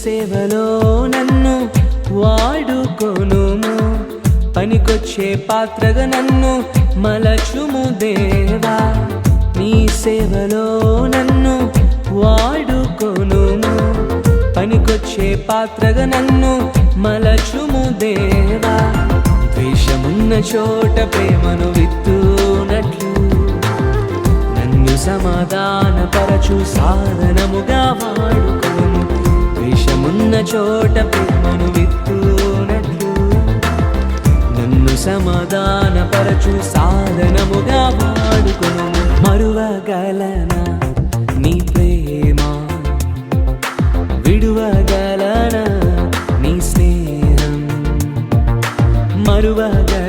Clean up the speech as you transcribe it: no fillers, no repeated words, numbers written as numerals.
సేవలో నన్ను వాడుకొనుము, పనికొచ్చే పాత్రగా నన్ను మలచుము దేవా. నీ సేవలో నన్ను వాడుకొనుము, పనికొచ్చే పాత్రగా నన్ను మలచుము దేవా. ద్వేషమున్న చోట ప్రేమను విత్తునట్లు నన్ను సమాధానపరచు సాధనముగా వాడుకొనుము. ద్వేషమున్న చోట ప్రేమను విత్తునట్లు నన్ను సమాధానపరచు సాధనముగా వాడుకొనుము. మరువగలనా నీ ప్రేమ, విడువగలనా నీ స్నేహం, మరువగలనా